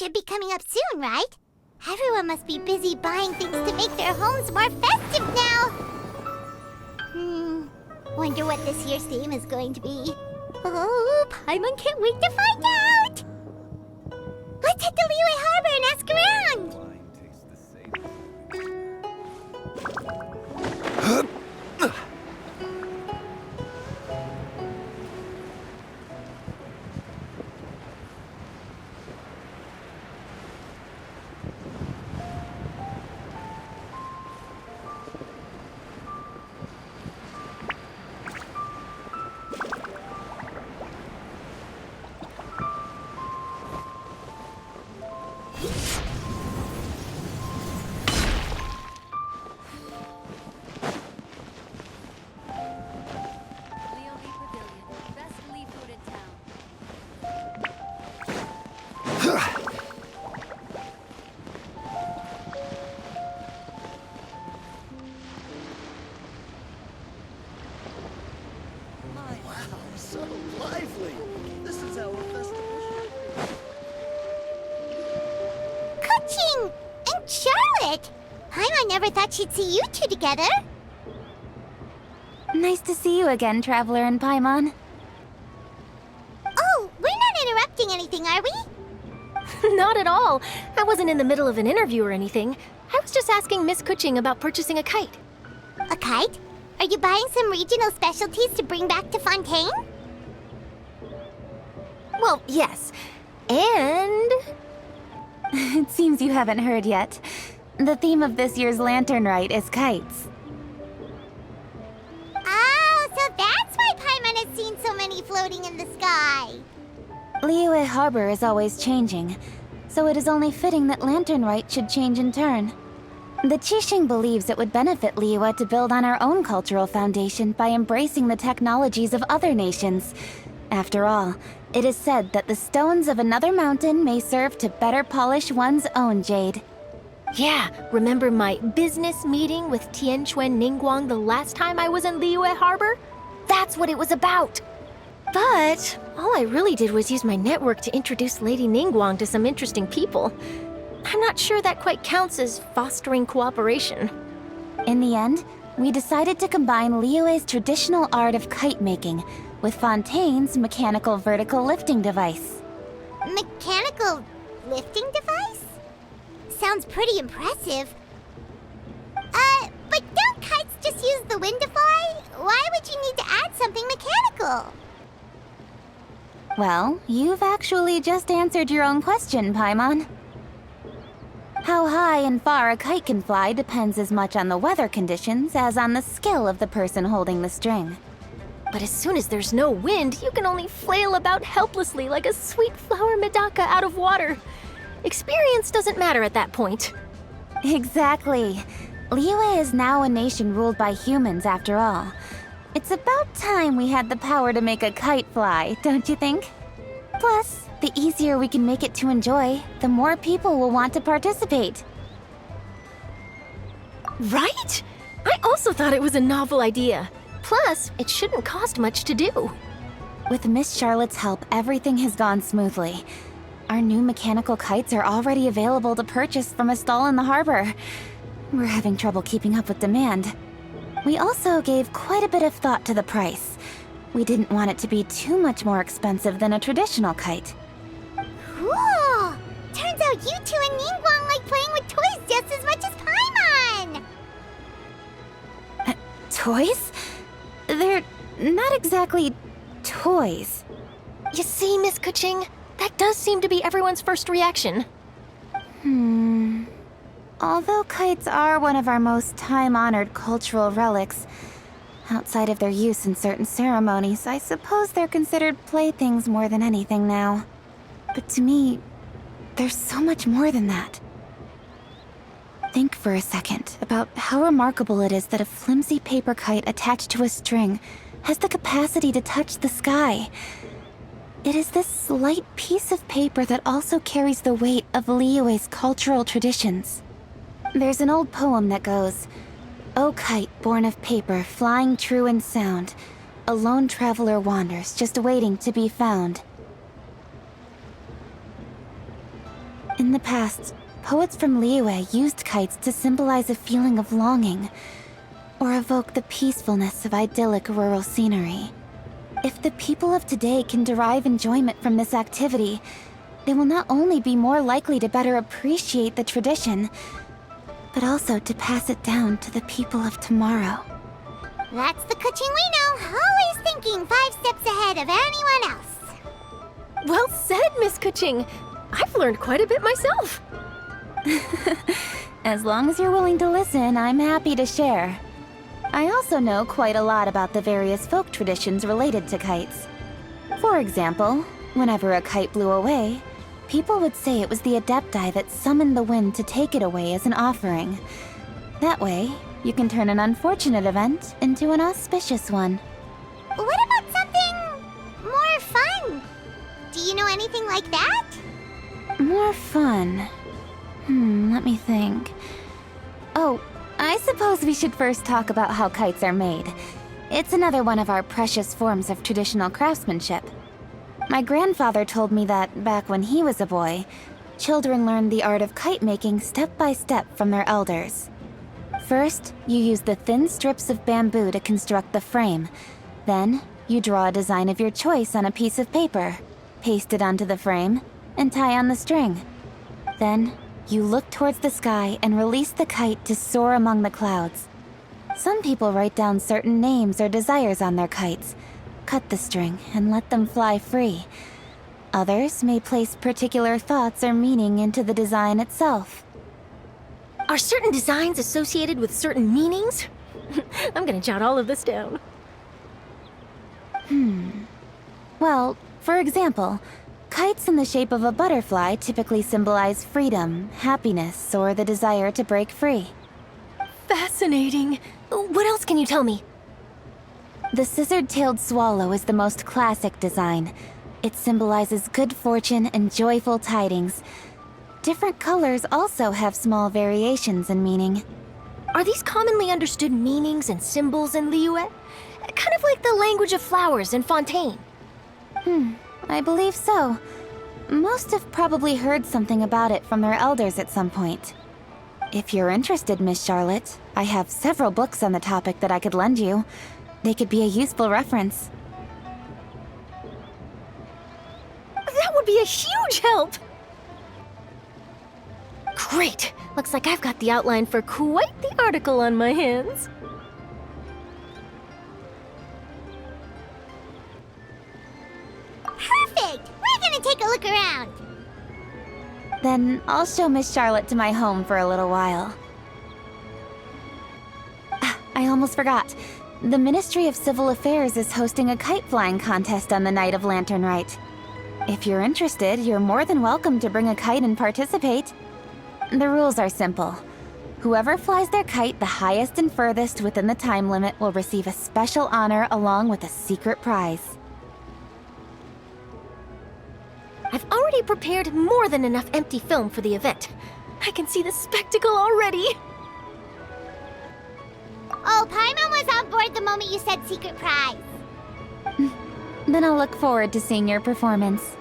should be coming up soon, right? Everyone must be busy buying things to make their homes more festive now. Wonder what this year's theme is going to be. Oh, Paimon can't wait to find out! Let's head to Liyue Harbor and ask around! I never thought she'd see you two together. Nice to see you again, Traveler and Paimon. Oh, we're not interrupting anything, are we? Not at all. I wasn't in the middle of an interview or anything. I was just asking Miss Kuching about purchasing a kite. A kite? Are you buying some regional specialties to bring back to Fontaine? Well, yes. And... It seems you haven't heard yet. The theme of this year's lantern rite is kites. Oh, so that's why Paimon has seen so many floating in the sky. Liyue Harbor is always changing, so it is only fitting that lantern rite should change in turn. The Qixing believes it would benefit Liyue to build on our own cultural foundation by embracing the technologies of other nations. After all, it is said that the stones of another mountain may serve to better polish one's own jade. Yeah, remember my business meeting with Tianquan Ningguang the last time I was in Liyue Harbor? That's what it was about! But all I really did was use my network to introduce Lady Ningguang to some interesting people. I'm not sure that quite counts as fostering cooperation. In the end, we decided to combine Liyue's traditional art of kite making with Fontaine's mechanical vertical lifting device. Mechanical lifting device? Sounds pretty impressive. But don't kites just use the wind to fly? Why would you need to add something mechanical? Well, you've actually just answered your own question, Paimon. How high and far a kite can fly depends as much on the weather conditions as on the skill of the person holding the string. But as soon as there's no wind, you can only flail about helplessly like a sweet flower medaka out of water. Experience doesn't matter at that point. Exactly. Liyue is now a nation ruled by humans after all. It's about time we had the power to make a kite fly, don't you think? Plus, the easier we can make it to enjoy, the more people will want to participate. Right? I also thought it was a novel idea. Plus, it shouldn't cost much to do. With Miss Charlotte's help, everything has gone smoothly. Our new mechanical kites are already available to purchase from a stall in the harbor. We're having trouble keeping up with demand. We also gave quite a bit of thought to the price. We didn't want it to be too much more expensive than a traditional kite. Cool! Turns out you two and Ningguang like playing with toys just as much as Paimon! Toys? They're not exactly toys. You see, Miss Kuching? That does seem to be everyone's first reaction. Although kites are one of our most time-honored cultural relics, outside of their use in certain ceremonies, I suppose they're considered playthings more than anything now. But to me, there's so much more than that. Think for a second about how remarkable it is that a flimsy paper kite attached to a string has the capacity to touch the sky. It is this slight piece of paper that also carries the weight of Liyue's cultural traditions. There's an old poem that goes, "O kite born of paper, flying true in sound, a lone traveler wanders, just waiting to be found." In the past, poets from Liyue used kites to symbolize a feeling of longing, or evoke the peacefulness of idyllic rural scenery. If the people of today can derive enjoyment from this activity, they will not only be more likely to better appreciate the tradition, but also to pass it down to the people of tomorrow. That's the Kuching we know, always thinking 5 steps ahead of anyone else. Well said, Miss Kuching. I've learned quite a bit myself. As long as you're willing to listen, I'm happy to share. I also know quite a lot about the various folk traditions related to kites. For example, whenever a kite blew away, people would say it was the Adepti that summoned the wind to take it away as an offering. That way, you can turn an unfortunate event into an auspicious one. What about something more fun? Do you know anything like that? More fun. Let me think. Oh, I suppose we should first talk about how kites are made. It's another one of our precious forms of traditional craftsmanship. My grandfather told me that, back when he was a boy, children learned the art of kite making step by step from their elders. First, you use the thin strips of bamboo to construct the frame. Then, you draw a design of your choice on a piece of paper, paste it onto the frame, and tie on the string. Then, you look towards the sky and release the kite to soar among the clouds. Some people write down certain names or desires on their kites, cut the string, and let them fly free. Others may place particular thoughts or meaning into the design itself. Are certain designs associated with certain meanings? I'm gonna jot all of this down. Well, for example, kites in the shape of a butterfly typically symbolize freedom, happiness, or the desire to break free. Fascinating. What else can you tell me? The scissored-tailed swallow is the most classic design. It symbolizes good fortune and joyful tidings. Different colors also have small variations in meaning. Are these commonly understood meanings and symbols in Liyue? Kind of like the language of flowers in Fontaine. I believe so. Most have probably heard something about it from their elders at some point. If you're interested, Miss Charlotte, I have several books on the topic that I could lend you. They could be a useful reference. That would be a huge help! Great! Looks like I've got the outline for quite the article on my hands. Perfect! We're gonna take a look around. Then I'll show Miss Charlotte to my home for a little while. I almost forgot. The Ministry of Civil Affairs is hosting a kite flying contest on the night of Lantern Rite. If you're interested, you're more than welcome to bring a kite and participate. The rules are simple. Whoever flies their kite the highest and furthest within the time limit will receive a special honor along with a secret prize. I've already prepared more than enough empty film for the event. I can see the spectacle already. Oh, Paimon was on board the moment you said secret prize. Then I'll look forward to seeing your performance.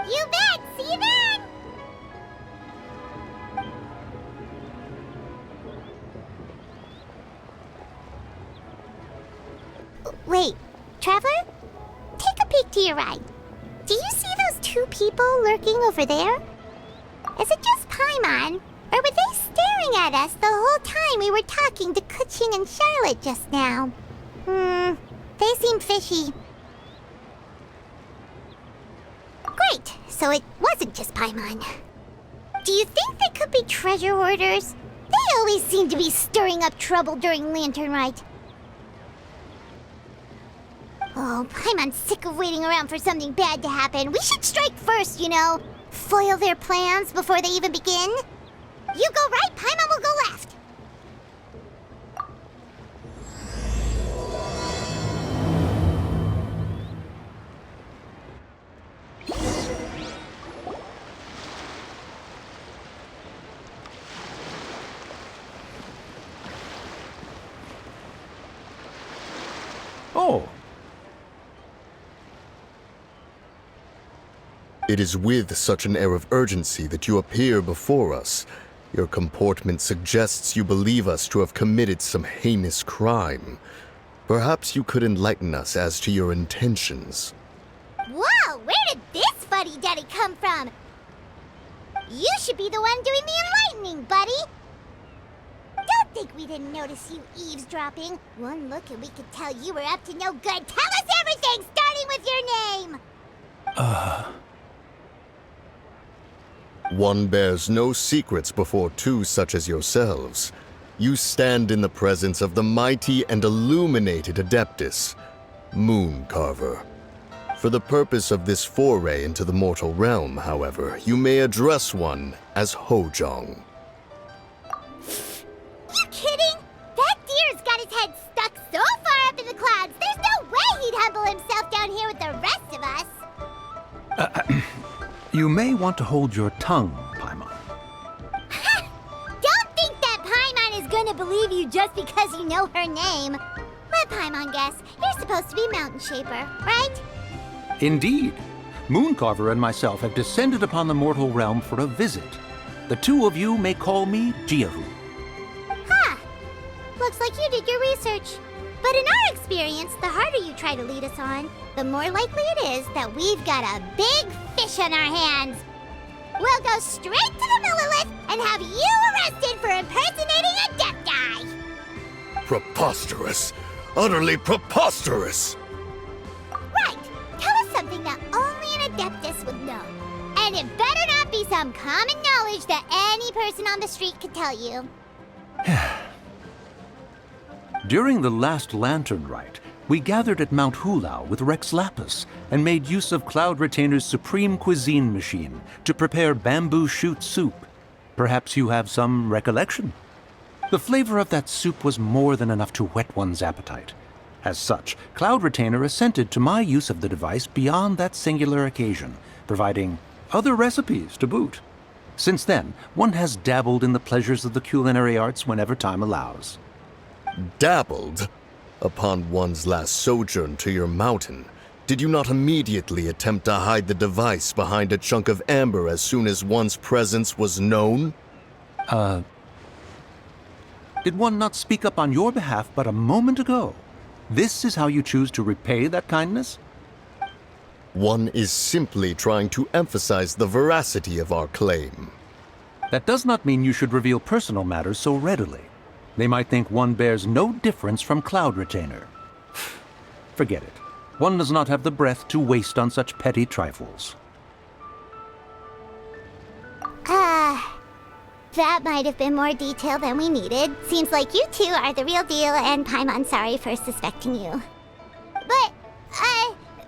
You bet! See you then! Wait, Traveler? Take a peek to your right. Do you see those 2 people lurking over there? Is it just Paimon? Or were they staring at us the whole time we were talking to Kuching and Charlotte just now? They seem fishy. Great, so it wasn't just Paimon. Do you think they could be treasure hoarders? They always seem to be stirring up trouble during Lantern Rite. Oh, Paimon's sick of waiting around for something bad to happen. We should strike first, you know. Foil their plans before they even begin. You go right, Paimon will go left. Oh. It is with such an air of urgency that you appear before us. Your comportment suggests you believe us to have committed some heinous crime. Perhaps you could enlighten us as to your intentions. Whoa, where did this fuddy-duddy come from? You should be the one doing the enlightening, buddy. Don't think we didn't notice you eavesdropping. One look and we could tell you were up to no good. Tell us everything, starting with your name. One bears no secrets before two such as yourselves. You stand in the presence of the mighty and illuminated Adeptus, Moon Carver. For the purpose of this foray into the mortal realm, however, you may address one as Hojong. You kidding? That deer's got his head stuck so far up in the clouds, there's no way he'd humble himself down here with the rest of us. You may want to hold your tongue, Paimon. Don't think that Paimon is gonna believe you just because you know her name. Let Paimon guess. You're supposed to be Mountain Shaper, right? Indeed. Mooncarver and myself have descended upon the mortal realm for a visit. The two of you may call me Diều. Huh. Looks like you did your research. But in our experience, the harder you try to lead us on, the more likely it is that we've got a big fish on our hands. We'll go straight to the Millilith and have you arrested for impersonating a deaf guy. Preposterous! Utterly preposterous! Right. Tell us something that only an Adeptus would know. And it better not be some common knowledge that any person on the street could tell you. During the last lantern rite, we gathered at Mount Hulao with Rex Lapis and made use of Cloud Retainer's supreme cuisine machine to prepare bamboo shoot soup. Perhaps you have some recollection? The flavor of that soup was more than enough to whet one's appetite. As such, Cloud Retainer assented to my use of the device beyond that singular occasion, providing other recipes to boot. Since then, one has dabbled in the pleasures of the culinary arts whenever time allows. Dabbled? Upon one's last sojourn to your mountain, did you not immediately attempt to hide the device behind a chunk of amber as soon as one's presence was known? Did one not speak up on your behalf but a moment ago? This is how you choose to repay that kindness? One is simply trying to emphasize the veracity of our claim. That does not mean you should reveal personal matters so readily. They might think one bears no difference from Cloud Retainer. Forget it. One does not have the breath to waste on such petty trifles. That might have been more detail than we needed. Seems like you two are the real deal, and Paimon sorry for suspecting you. But,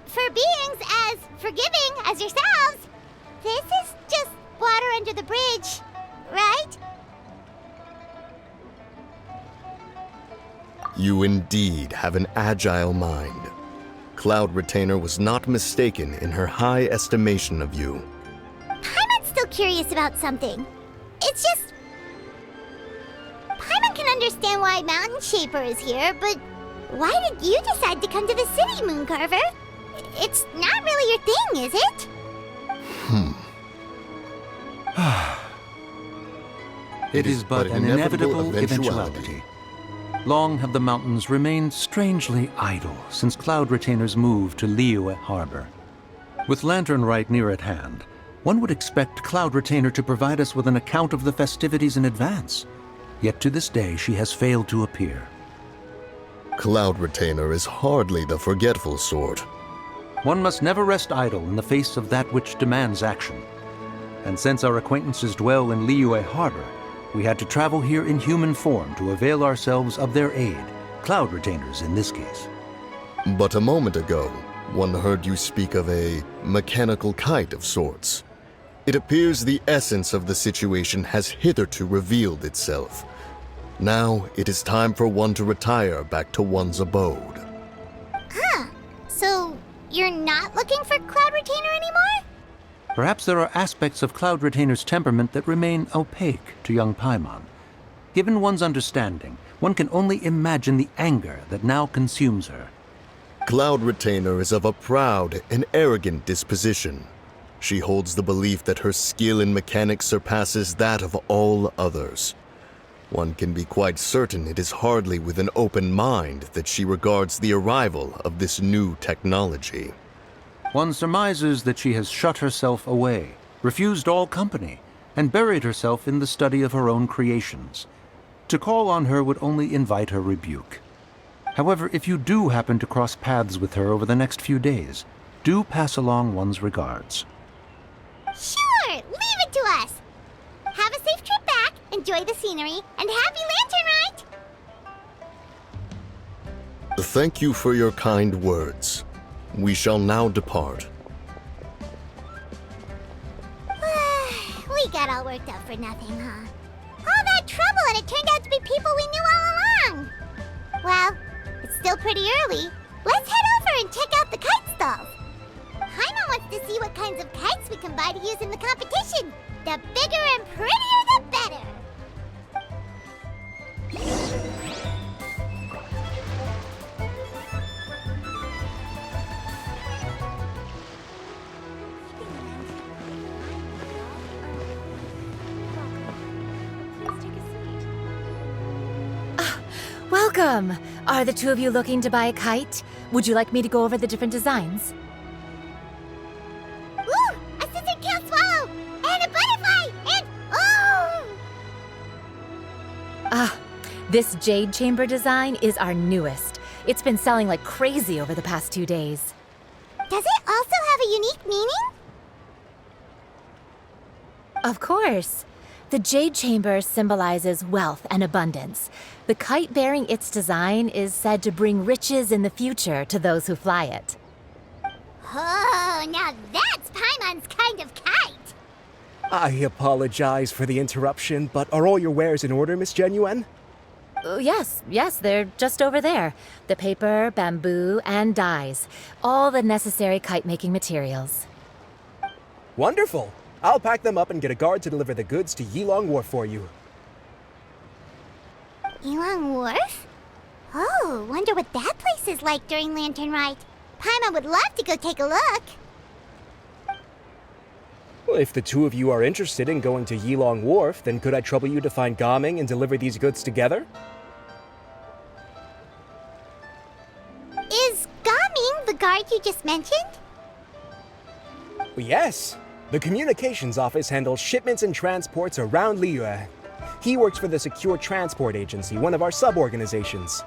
for beings as forgiving as yourselves, this is just water under the bridge, right? You indeed have an agile mind. Cloud Retainer was not mistaken in her high estimation of you. Paimon's still curious about something. It's just... Paimon can understand why Mountain Shaper is here, but why did you decide to come to the city, Mooncarver? It's not really your thing, is it? It is but an inevitable eventuality. Long have the mountains remained strangely idle since Cloud Retainer's move to Liyue Harbor. With Lantern Rite near at hand, one would expect Cloud Retainer to provide us with an account of the festivities in advance. Yet to this day, she has failed to appear. Cloud Retainer is hardly the forgetful sort. One must never rest idle in the face of that which demands action. And since our acquaintances dwell in Liyue Harbor, we had to travel here in human form to avail ourselves of their aid, Cloud Retainers in this case. But a moment ago, one heard you speak of a mechanical kite of sorts. It appears the essence of the situation has hitherto revealed itself. Now it is time for one to retire back to one's abode. So, you're not looking for Cloud Retainer anymore? Perhaps there are aspects of Cloud Retainer's temperament that remain opaque to young Paimon. Given one's understanding, one can only imagine the anger that now consumes her. Cloud Retainer is of a proud and arrogant disposition. She holds the belief that her skill in mechanics surpasses that of all others. One can be quite certain it is hardly with an open mind that she regards the arrival of this new technology. One surmises that she has shut herself away, refused all company, and buried herself in the study of her own creations. To call on her would only invite her rebuke. However, if you do happen to cross paths with her over the next few days, do pass along one's regards. Sure, leave it to us. Have a safe trip back, enjoy the scenery, and happy lantern ride! Thank you for your kind words. We shall now depart. We got all worked up for nothing, huh? All that trouble and it turned out to be people we knew all along! Well, it's still pretty early. Let's head over and check out the kite stalls. Paimon wants to see what kinds of kites we can buy to use in the competition. The bigger and prettier, the better! Welcome! Are the two of you looking to buy a kite? Would you like me to go over the different designs? Ooh! A scissor kill swallow! And a butterfly! And oh! This jade chamber design is our newest. It's been selling like crazy over the past 2 days. Does it also have a unique meaning? Of course. The jade chamber symbolizes wealth and abundance. The kite bearing its design is said to bring riches in the future to those who fly it. Oh, now that's Paimon's kind of kite! I apologize for the interruption, but are all your wares in order, Miss Genuine? Yes, they're just over there. The paper, bamboo, and dyes. All the necessary kite-making materials. Wonderful! I'll pack them up and get a guard to deliver the goods to Yilong Wharf for you. Yilong Wharf? Oh, wonder what that place is like during Lantern Rite. Paimon would love to go take a look. Well, if the two of you are interested in going to Yilong Wharf, then could I trouble you to find Gaming and deliver these goods together? Is Gaming the guard you just mentioned? Well, yes. The communications office handles shipments and transports around Liyue. He works for the Secure Transport Agency, one of our sub-organizations.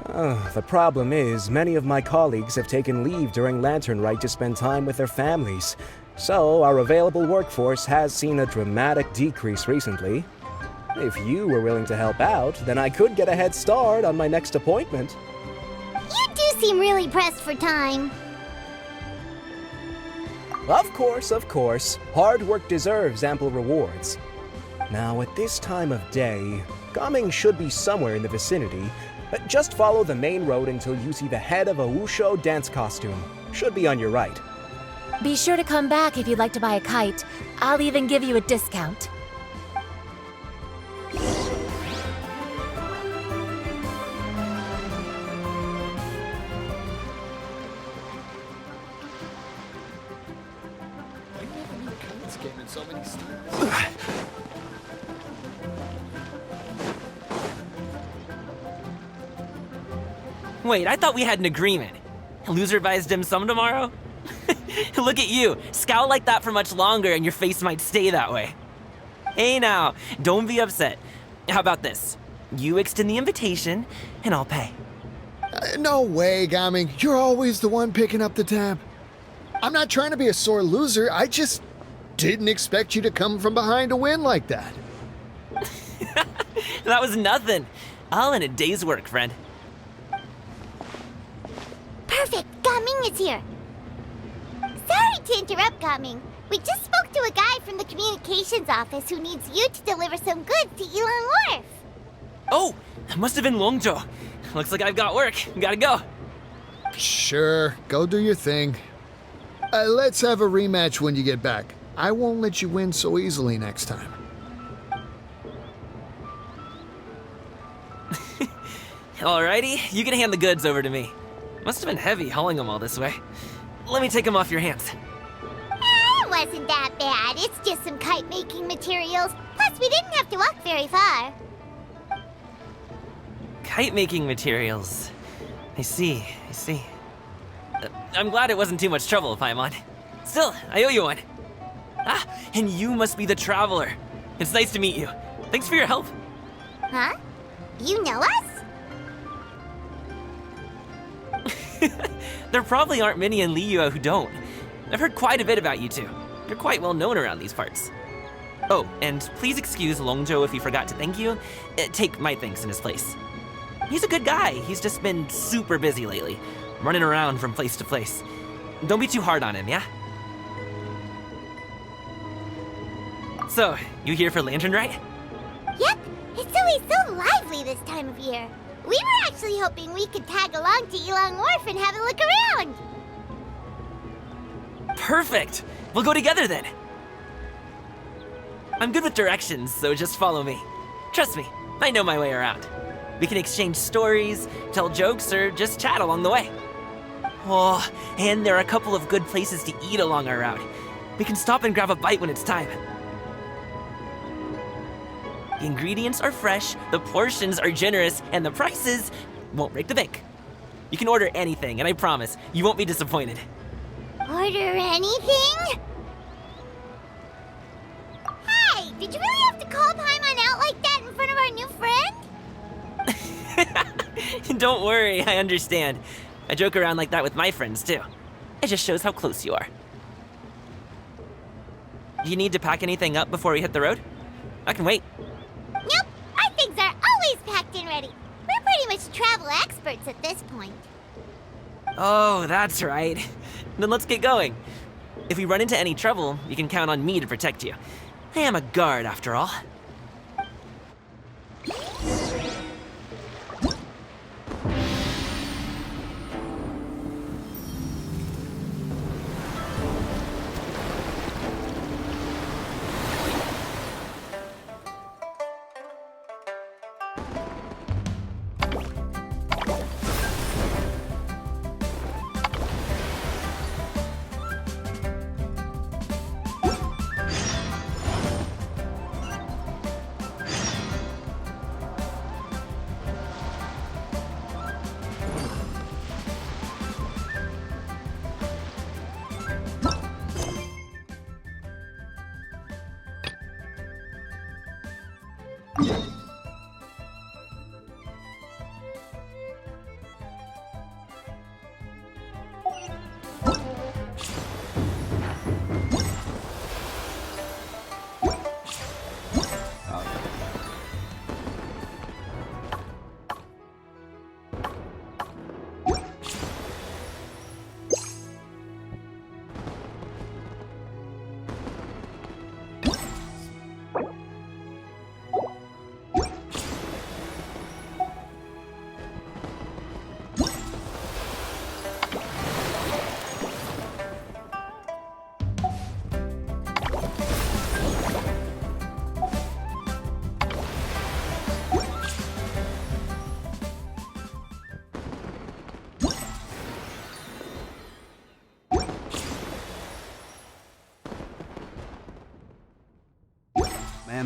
The problem is, many of my colleagues have taken leave during Lantern Rite to spend time with their families. So, our available workforce has seen a dramatic decrease recently. If you were willing to help out, then I could get a head start on my next appointment. You do seem really pressed for time. Of course. Hard work deserves ample rewards. Now, at this time of day, Gaming should be somewhere in the vicinity. Just follow the main road until you see the head of a Wushu dance costume. Should be on your right. Be sure to come back if you'd like to buy a kite. I'll even give you a discount. Wait, I thought we had an agreement. Loser buys dim sum tomorrow? Look at you, scowl like that for much longer and your face might stay that way. Hey now, don't be upset. How about this? You extend the invitation, and I'll pay. No way, Gaming. You're always the one picking up the tab. I'm not trying to be a sore loser. I just didn't expect you to come from behind to win like that. That was nothing. All in a day's work, friend. Perfect, Gaming is here. Sorry to interrupt, Gaming. We just spoke to a guy from the communications office who needs you to deliver some goods to Yilong Wharf. Oh, that must have been Longzhou. Looks like I've got work. Gotta go. Sure, go do your thing. Let's have a rematch when you get back. I won't let you win so easily next time. Alrighty, you can hand the goods over to me. Must have been heavy hauling them all this way. Let me take them off your hands. It wasn't that bad. It's just some kite-making materials. Plus, we didn't have to walk very far. Kite-making materials. I see. I'm glad it wasn't too much trouble, Paimon. Still, I owe you one. Ah, and you must be the traveler. It's nice to meet you. Thanks for your help. Huh? You know us? There probably aren't many in Liyue who don't. I've heard quite a bit about you two. You're quite well known around these parts. Oh, and please excuse Longzhou if he forgot to thank you. Take my thanks in his place. He's a good guy. He's just been super busy lately, running around from place to place. Don't be too hard on him, yeah? So, you here for Lantern Rite? Yep. It's always so lively this time of year. We were actually hoping we could tag along to Yilong Wharf and have a look around. Perfect! We'll go together then. I'm good with directions, so just follow me. Trust me, I know my way around. We can exchange stories, tell jokes, or just chat along the way. Oh, and there are a couple of good places to eat along our route. We can stop and grab a bite when it's time. The ingredients are fresh, the portions are generous, and the prices won't break the bank. You can order anything, and I promise, you won't be disappointed. Order anything? Hey, did you really have to call Paimon out like that in front of our new friend? Don't worry, I understand. I joke around like that with my friends, too. It just shows how close you are. Do you need to pack anything up before we hit the road? I can wait. Nope, our things are always packed and ready. We're pretty much travel experts at this point. Oh, that's right. Then let's get going. If we run into any trouble, you can count on me to protect you. I am a guard, after all.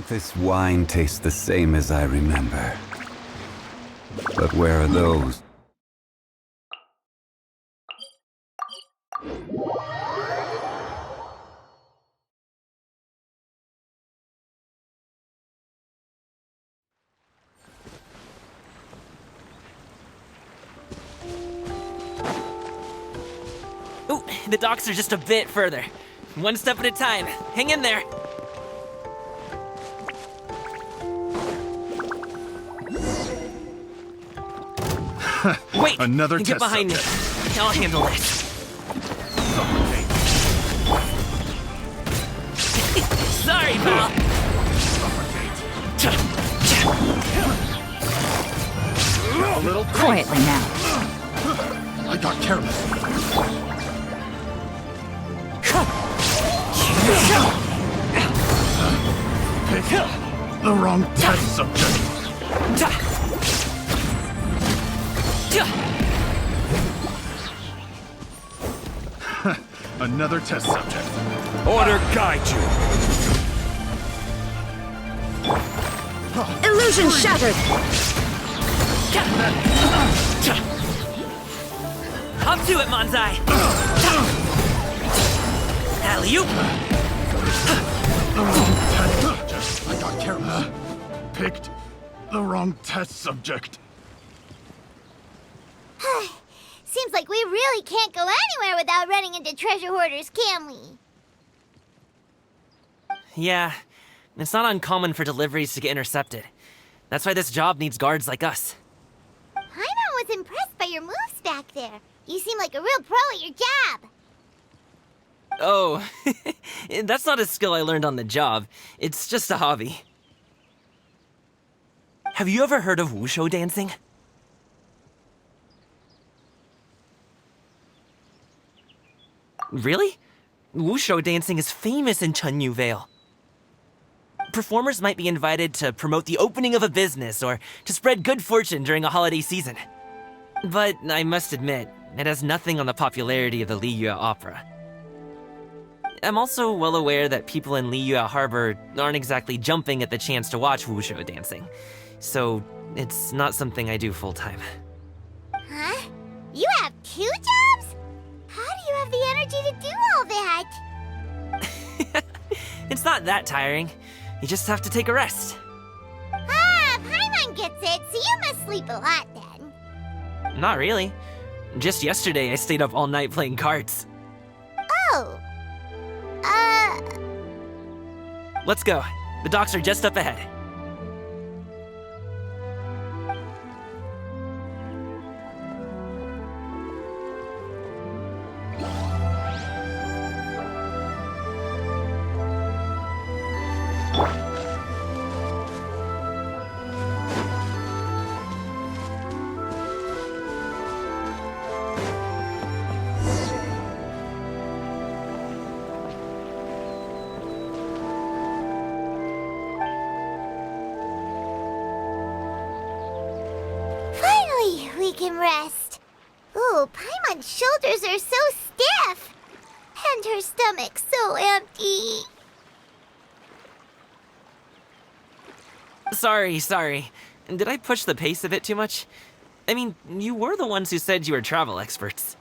This wine tastes the same as I remember. But where are those? Ooh, the docks are just a bit further. One step at a time. Hang in there. Wait! Another get test behind me. I'll handle this. Sorry, pal. A little Quietly now. I got careless. Pick the wrong test subject. Another test subject. Order guide you. Illusion shattered! Up to it, Manzai! Alley-oop! The wrong test subject. I got careless. Picked the wrong test subject. Seems like we really can't go anywhere without running into treasure hoarders, can we? Yeah, it's not uncommon for deliveries to get intercepted. That's why this job needs guards like us. Paimon was impressed by your moves back there. You seem like a real pro at your job. Oh, that's not a skill I learned on the job. It's just a hobby. Have you ever heard of wushu dancing? Really? Wushu dancing is famous in Chunyu Vale. Performers might be invited to promote the opening of a business or to spread good fortune during a holiday season. But I must admit, it has nothing on the popularity of the Liyue Opera. I'm also well aware that people in Liyue Harbor aren't exactly jumping at the chance to watch wushu dancing. So, it's not something I do full-time. Huh? You have 2 jobs? How do you have the energy to do all that? It's not that tiring. You just have to take a rest. Ah, Paimon gets it, so you must sleep a lot then. Not really. Just yesterday, I stayed up all night playing cards. Oh. Let's go. The docks are just up ahead. We can rest. Ooh, Paimon's shoulders are so stiff. And her stomach so empty. Sorry. Did I push the pace a bit too much? I mean, you were the ones who said you were travel experts.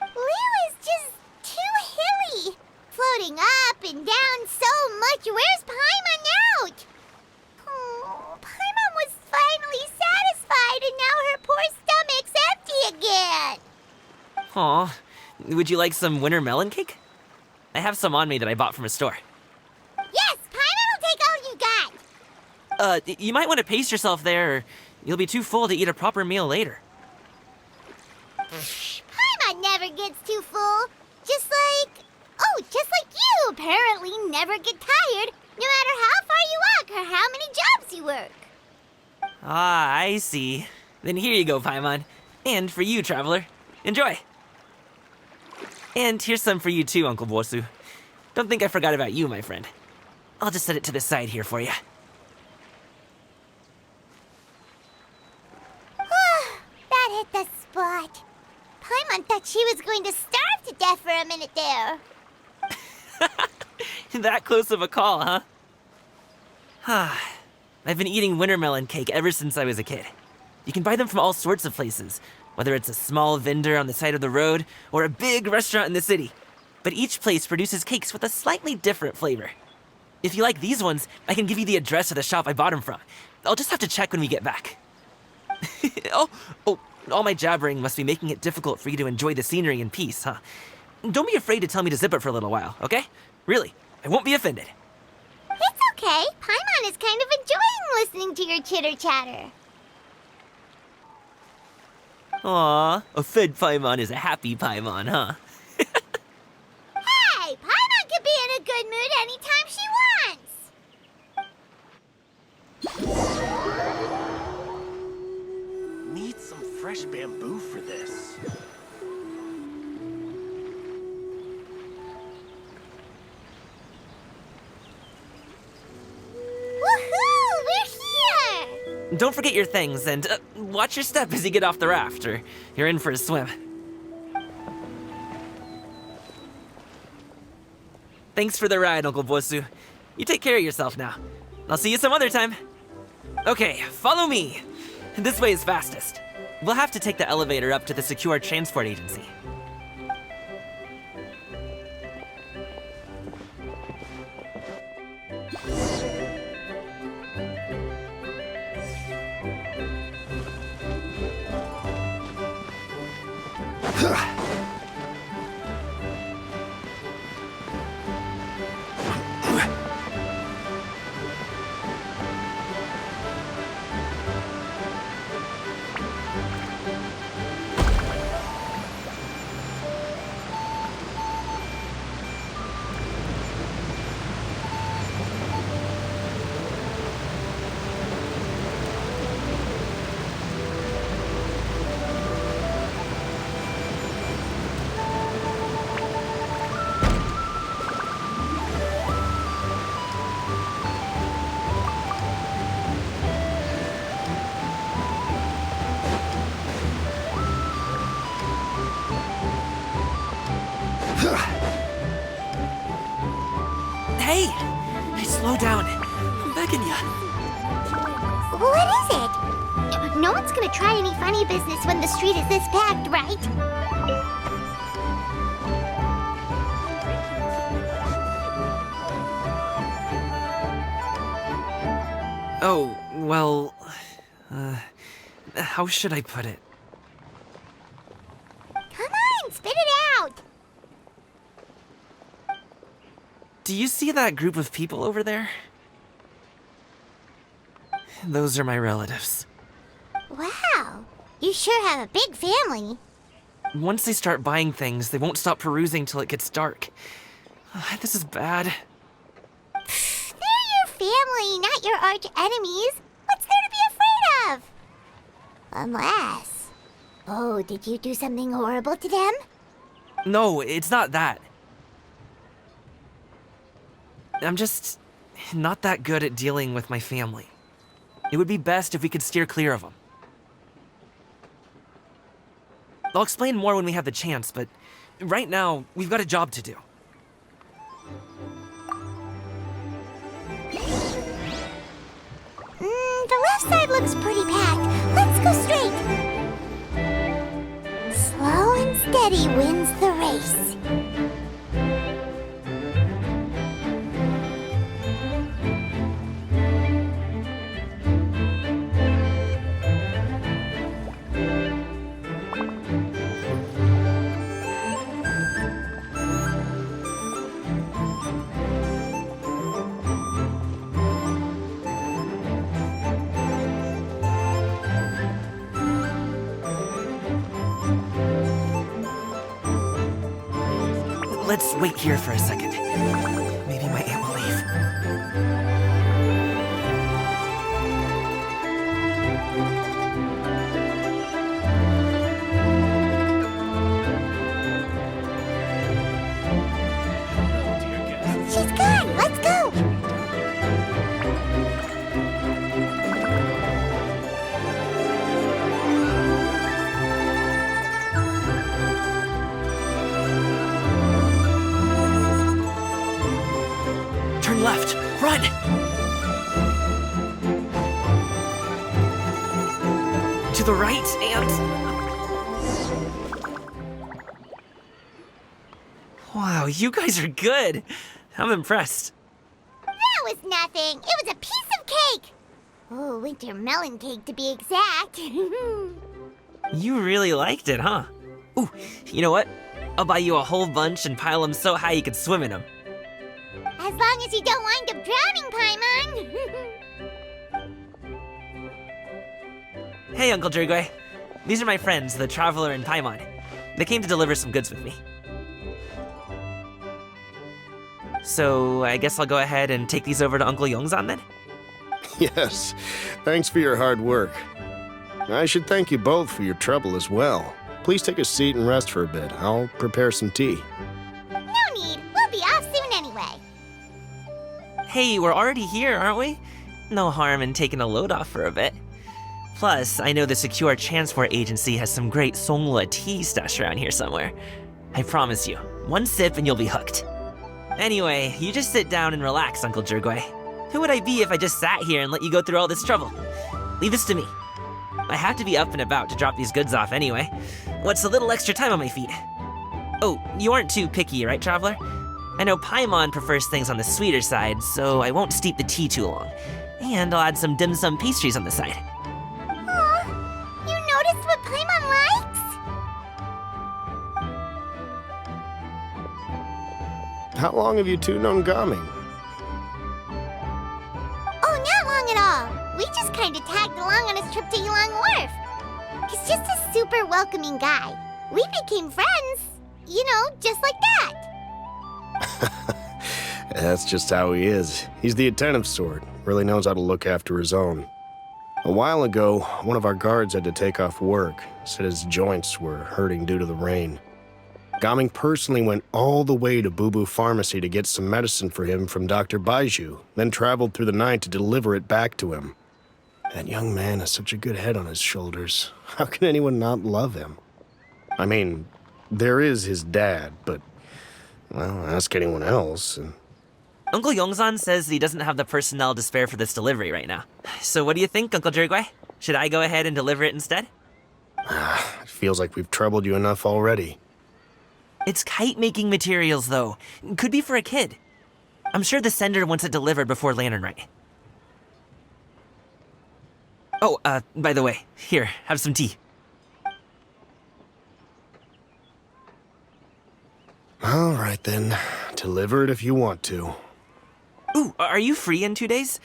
Liu is just too hilly. Floating up and down so much. Where's Paimon out? Oh, Paimon was finally satisfied and now her poor stomach's empty again. Aw, would you like some winter melon cake? I have some on me that I bought from a store. Yes, Paimon will take all you got. You might want to pace yourself there, or you'll be too full to eat a proper meal later. Paimon never gets too full. Just like you apparently never get tired, no matter how far you walk or how many jobs you work. Ah, I see. Then here you go, Paimon. And for you, traveler. Enjoy. And here's some for you too, Uncle Bosu. Don't think I forgot about you, my friend. I'll just set it to the side here for you. That hit the spot. Paimon thought she was going to starve to death for a minute there. That close of a call, huh? I've been eating winter melon cake ever since I was a kid. You can buy them from all sorts of places, whether it's a small vendor on the side of the road or a big restaurant in the city. But each place produces cakes with a slightly different flavor. If you like these ones, I can give you the address of the shop I bought them from. I'll just have to check when we get back. Oh, all my jabbering must be making it difficult for you to enjoy the scenery in peace, huh? Don't be afraid to tell me to zip it for a little while, okay? Really, I won't be offended. It's okay. Paimon is kind of enjoying listening to your chitter-chatter. Aw, a fed Paimon is a happy Paimon, huh? Hey, Paimon can be in a good mood anytime she wants. Need some fresh bamboo for this. Woohoo! We're here! Don't forget your things, and watch your step as you get off the raft, or you're in for a swim. Thanks for the ride, Uncle Bosu. You take care of yourself now. I'll see you some other time. Okay, follow me. This way is fastest. We'll have to take the elevator up to the secure transport agency. Hey! Slow down. I'm begging ya. What is it? No one's gonna try any funny business when the street is this packed, right? Oh, well... how should I put it? Come on, spit it out! Do you see that group of people over there? Those are my relatives. Wow, you sure have a big family. Once they start buying things, they won't stop perusing till it gets dark. This is bad. They're your family, not your arch enemies. What's there to be afraid of? Unless... Oh, did you do something horrible to them? No, it's not that. I'm just not that good at dealing with my family. It would be best if we could steer clear of them. I'll explain more when we have the chance, but right now, we've got a job to do. The left side looks pretty packed. Let's go straight. Slow and steady wins the race. Let's wait here for a second. Maybe my aunt will leave. She's gone. Let's go. Turn left. Run! To the right, and... Wow, you guys are good. I'm impressed. That was nothing. It was a piece of cake. Oh, winter melon cake to be exact. You really liked it, huh? Ooh, you know what? I'll buy you a whole bunch and pile them so high you could swim in them. As long as you don't wind up drowning, Paimon. Hey, Uncle Drugway. These are my friends, the Traveler and Paimon. They came to deliver some goods with me. So, I guess I'll go ahead and take these over to Uncle Yongzan then? Yes, thanks for your hard work. I should thank you both for your trouble as well. Please take a seat and rest for a bit. I'll prepare some tea. No need. We'll be off soon anyway. Hey, we're already here, aren't we? No harm in taking a load off for a bit. Plus, I know the Secure Transport Agency has some great Songhua tea stashed around here somewhere. I promise you, one sip and you'll be hooked. Anyway, you just sit down and relax, Uncle Jergway. Who would I be if I just sat here and let you go through all this trouble? Leave this to me. I have to be up and about to drop these goods off anyway. What's a little extra time on my feet? Oh, you aren't too picky, right, Traveler? I know Paimon prefers things on the sweeter side, so I won't steep the tea too long. And I'll add some dim sum pastries on the side. Aw, you noticed what Paimon likes? How long have you two known Gaming? Oh, not long at all. We just kinda tagged along on his trip to Yulong Wharf. He's just a super welcoming guy. We became friends, you know, just like that. That's just how he is. He's the attentive sort, really knows how to look after his own. A while ago, one of our guards had to take off work, said his joints were hurting due to the rain. Gaming personally went all the way to Boo Boo Pharmacy to get some medicine for him from Dr. Baiju, then traveled through the night to deliver it back to him. That young man has such a good head on his shoulders. How can anyone not love him? I mean, there is his dad, but, well, ask anyone else. Uncle Yongzan says he doesn't have the personnel to spare for this delivery right now. So what do you think, Uncle Jergway? Should I go ahead and deliver it instead? It feels like we've troubled you enough already. It's kite-making materials, though. Could be for a kid. I'm sure the sender wants it delivered before Lantern Rite. Oh, by the way, here, have some tea. All right, then. Deliver it if you want to. Ooh, are you free in 2 days?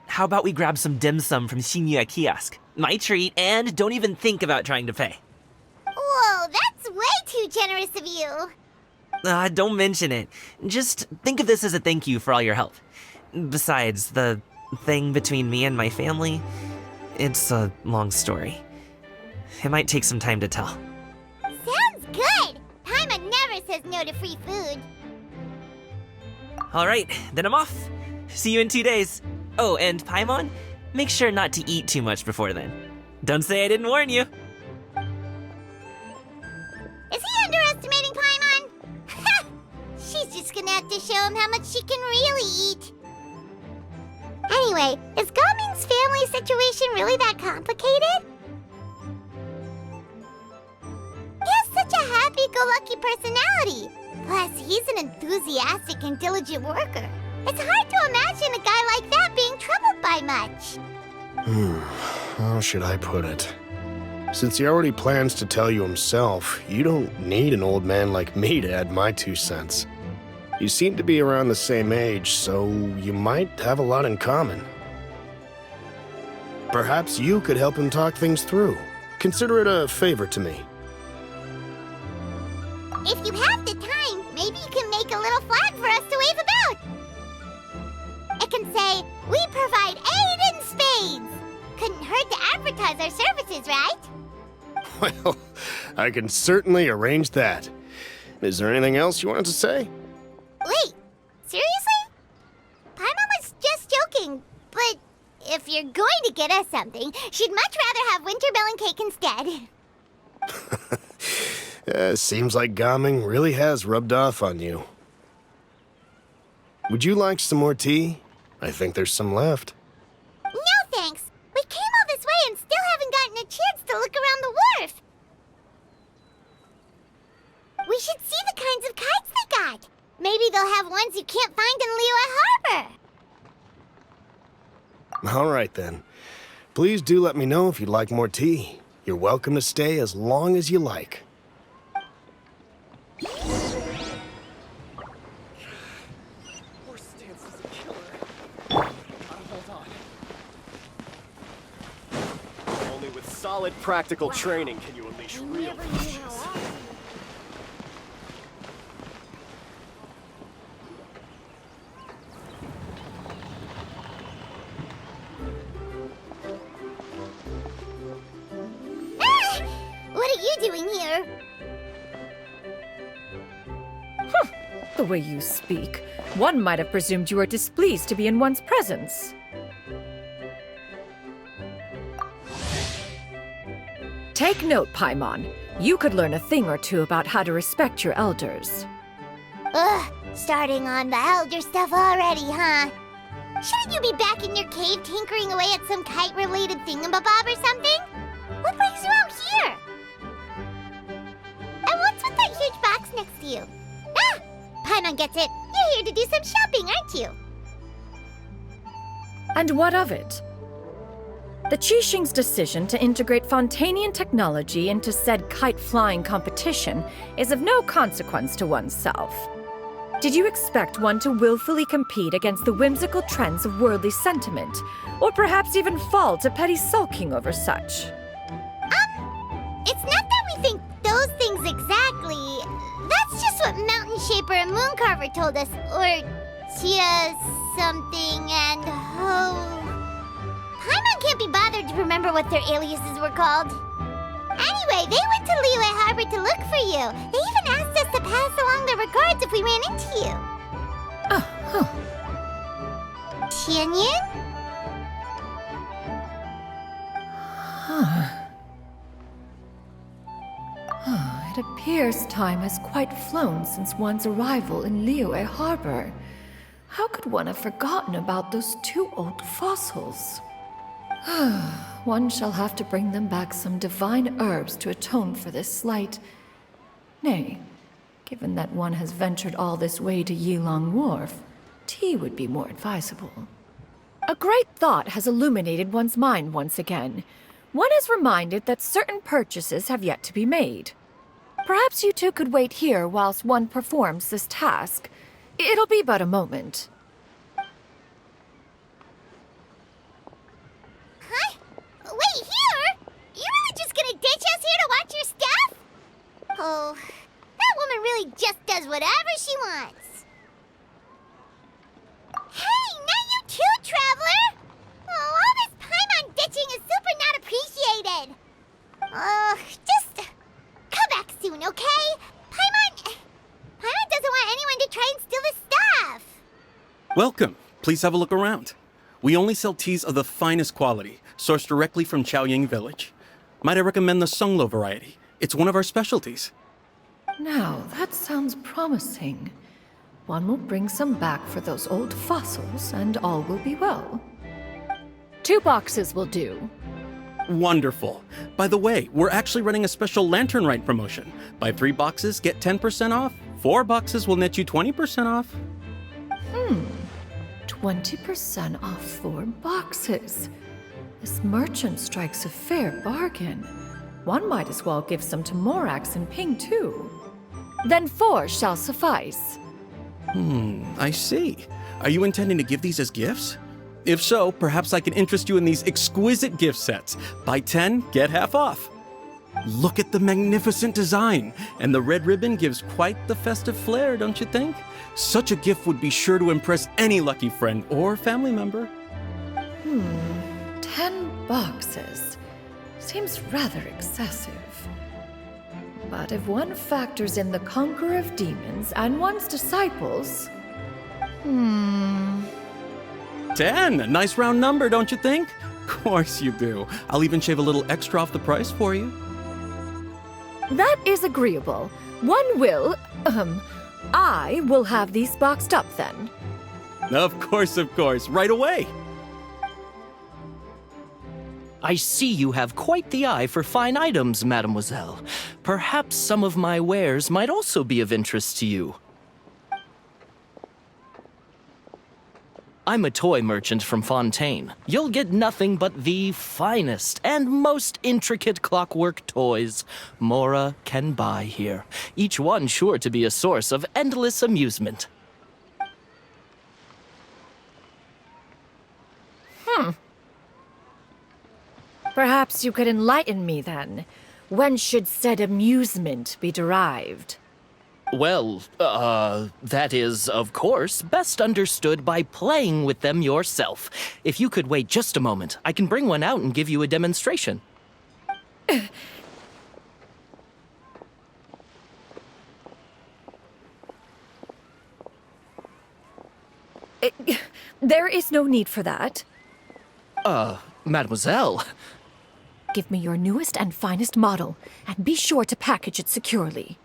How about we grab some dim sum from Shinya Kiosk? My treat, and don't even think about trying to pay. Whoa, that's way too generous of you. Don't mention it. Just think of this as a thank you for all your help. Besides, the thing between me and my family, it's a long story. It might take some time to tell. Sounds good. Paimon never says no to free food. All right, then I'm off. See you in 2 days. Oh, and Paimon, make sure not to eat too much before then. Don't say I didn't warn you. Is he underestimating Paimon? She's just gonna have to show him how much she can really eat. Anyway, is Gaming's family situation really that complicated? He has such a happy-go-lucky personality. Plus, he's an enthusiastic and diligent worker. It's hard to imagine a guy like that being troubled by much. How should I put it? Since he already plans to tell you himself, you don't need an old man like me to add my 2 cents. You seem to be around the same age, so you might have a lot in common. Perhaps you could help him talk things through. Consider it a favor to me. If you have the time, maybe you can make a little flag for us to wave about. It can say, "We provide aid in spades." Couldn't hurt to advertise our services, right? Well, I can certainly arrange that. Is there anything else you wanted to say? Wait, seriously? Paimon was just joking, but if you're going to get us something, she'd much rather have winter melon cake instead. Seems like Gaming really has rubbed off on you. Would you like some more tea? I think there's some left. No thanks. We came all this way and still haven't gotten a chance to look around the wharf. We should see the kinds of kites they got. Maybe they'll have ones you can't find in Liyue Harbor. All right, then. Please do let me know if you'd like more tea. You're welcome to stay as long as you like. Only with solid practical training can you unleash real punches. What are you doing here? The way you speak, one might have presumed you were displeased to be in one's presence. Take note, Paimon. You could learn a thing or two about how to respect your elders. Ugh, Starting on the elder stuff already, huh? Shouldn't you be back in your cave tinkering away at some kite-related thingamabob or something? What brings you out here? And what's with that huge box next to you? Ah! Paimon gets it. You're here to do some shopping, aren't you? And what of it? The Qixing's decision to integrate Fontanian technology into said kite-flying competition is of no consequence to oneself. Did you expect one to willfully compete against the whimsical trends of worldly sentiment, or perhaps even fall to petty sulking over such? It's not that we think those things exactly. That's just what Mountain Shaper and Moon Carver told us, or Tia something and Ho. Paimon can't be bothered to remember what their aliases were called. Anyway, they went to Liyue Harbor to look for you. They even asked us to pass along their regards if we ran into you. Tianyin? It appears time has quite flown since one's arrival in Liyue Harbor. How could one have forgotten about those two old fossils? One shall have to bring them back some divine herbs to atone for this slight. Nay, given that one has ventured all this way to Yilong Wharf, tea would be more advisable. A great thought has illuminated one's mind once again. One is reminded that certain purchases have yet to be made. Perhaps you two could wait here whilst one performs this task. It'll be but a moment. Huh? Wait, here? You're really just gonna ditch us here to watch your stuff? Oh, that woman really just does whatever she wants. Hey, not you too, Traveler! Oh, all this Paimon ditching is super not appreciated. Just come back soon, okay? Paimon doesn't want anyone to try and steal his stuff. Welcome. Please have a look around. We only sell teas of the finest quality, sourced directly from Chaoying Village. Might I recommend the Sunglo variety? It's one of our specialties. Now, that sounds promising. One will bring some back for those old fossils, and all will be well. 2 boxes will do. Wonderful. By the way, we're actually running a special Lantern Rite promotion. Buy 3 boxes, get 10% off. 4 boxes will net you 20% off. 20% off 4 boxes. This merchant strikes a fair bargain. One might as well give some to Morax and Ping, too. Then 4 shall suffice. I see. Are you intending to give these as gifts? If so, perhaps I can interest you in these exquisite gift sets. Buy 10, get half off. Look at the magnificent design, and the red ribbon gives quite the festive flair, don't you think? Such a gift would be sure to impress any lucky friend or family member. 10 boxes. Seems rather excessive. But if one factors in the Conqueror of Demons and one's disciples... 10! A nice round number, don't you think? Of course you do. I'll even shave a little extra off the price for you. That is agreeable. One will... I will have these boxed up then. Of course, right away. I see you have quite the eye for fine items, mademoiselle. Perhaps some of my wares might also be of interest to you. I'm a toy merchant from Fontaine. You'll get nothing but the finest and most intricate clockwork toys Mora can buy here. Each one sure to be a source of endless amusement. Perhaps you could enlighten me then. When should said amusement be derived? Well, that is, of course, best understood by playing with them yourself. If you could wait just a moment, I can bring one out and give you a demonstration. There is no need for that. Mademoiselle. Give me your newest and finest model, and be sure to package it securely.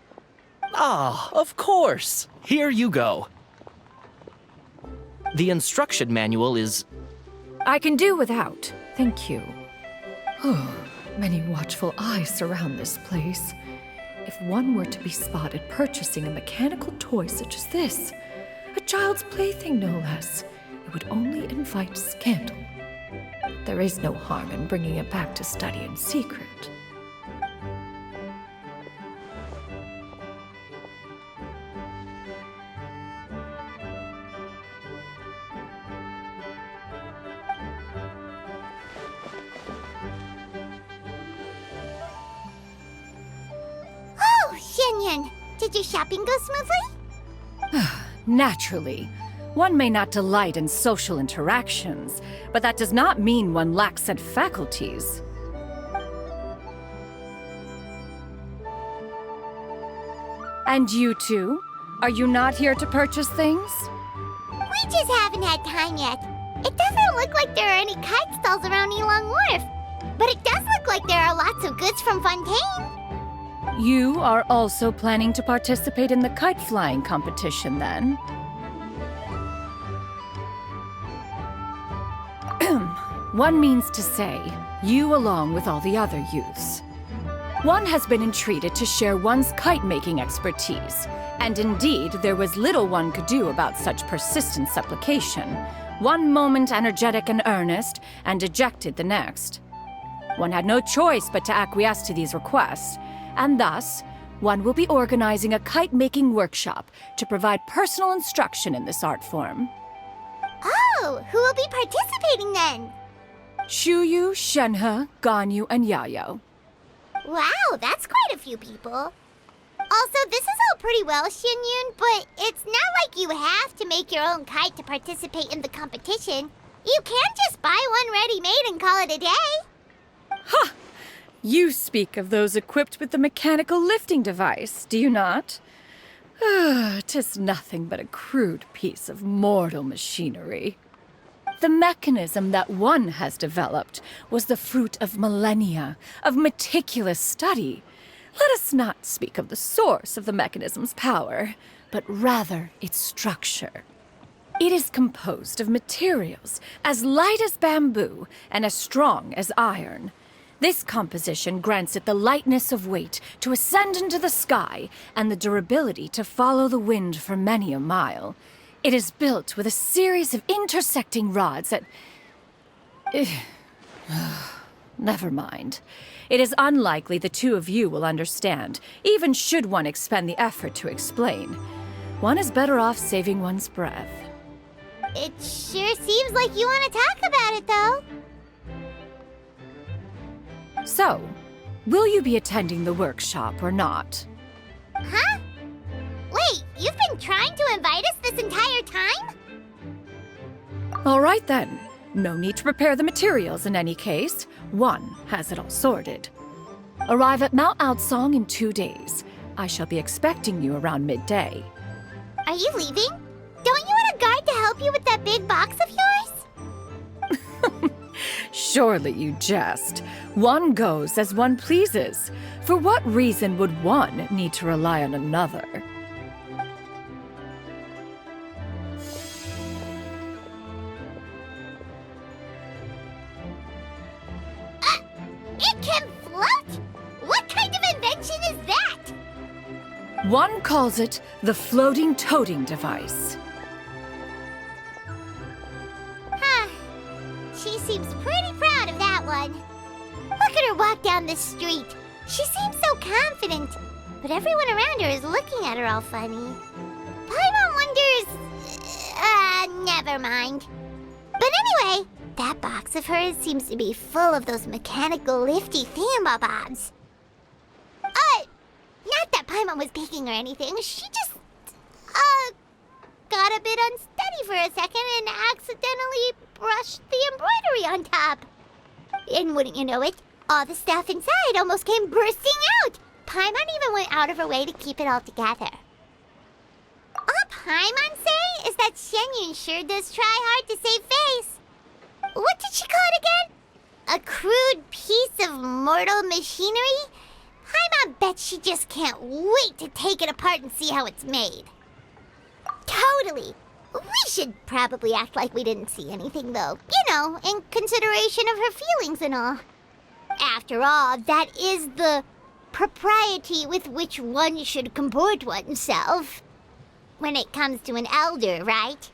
Ah, of course. Here you go. The instruction manual is... I can do without, thank you. Oh, many watchful eyes surround this place. If one were to be spotted purchasing a mechanical toy such as this, a child's plaything no less, it would only invite scandal. There is no harm in bringing it back to study in secret. Oh, Xianyun, did your shopping go smoothly? Naturally. One may not delight in social interactions, but that does not mean one lacks said faculties. And you two? Are you not here to purchase things? We just haven't had time yet. It doesn't look like there are any kite stalls around Elong Wharf, but it does look like there are lots of goods from Fontaine. You are also planning to participate in the kite flying competition, then? One means to say, you along with all the other youths. One has been entreated to share one's kite-making expertise, and indeed there was little one could do about such persistent supplication. One moment energetic and earnest, and dejected the next. One had no choice but to acquiesce to these requests, and thus, one will be organizing a kite-making workshop to provide personal instruction in this art form. Oh, who will be participating then? Shuyu, Shenhe, Ganyu, and Yayo. Wow, that's quite a few people. Also, this is all pretty well, Xianyun, but it's not like you have to make your own kite to participate in the competition. You can't just buy one ready-made and call it a day. Ha! You speak of those equipped with the mechanical lifting device, do you not? 'Tis nothing but a crude piece of mortal machinery. The mechanism that one has developed was the fruit of millennia of meticulous study. Let us not speak of the source of the mechanism's power, but rather its structure. It is composed of materials as light as bamboo and as strong as iron. This composition grants it the lightness of weight to ascend into the sky and the durability to follow the wind for many a mile. It is built with a series of intersecting rods that... Never mind. It is unlikely the two of you will understand, even should one expend the effort to explain. One is better off saving one's breath. It sure seems like you want to talk about it, though. So, will you be attending the workshop or not? Huh? Wait, you've been trying to invite us this entire time? All right then. No need to prepare the materials in any case. One has it all sorted. Arrive at Mount Outsong in 2 days. I shall be expecting you around midday. Are you leaving? Don't you want a guard to help you with that big box of yours? Surely you jest. One goes as one pleases. For what reason would one need to rely on another? It can float? What kind of invention is that? One calls it the floating toting device. Huh. She seems pretty proud of that one. Look at her walk down the street. She seems so confident, but everyone around her is looking at her all funny. Paimon wonders... never mind. But anyway, that box of hers seems to be full of those mechanical lifty thingamabobs. Not that Paimon was peeking or anything. She just, got a bit unsteady for a second and accidentally brushed the embroidery on top. And wouldn't you know it, all the stuff inside almost came bursting out. Paimon even went out of her way to keep it all together. All Paimon say is that Xianyun sure does try hard to save face. What did she call it again? A crude piece of mortal machinery? Paimon bets she just can't wait to take it apart and see how it's made. Totally. We should probably act like we didn't see anything, though. You know, in consideration of her feelings and all. After all, that is the propriety with which one should comport oneself. When it comes to an elder, right?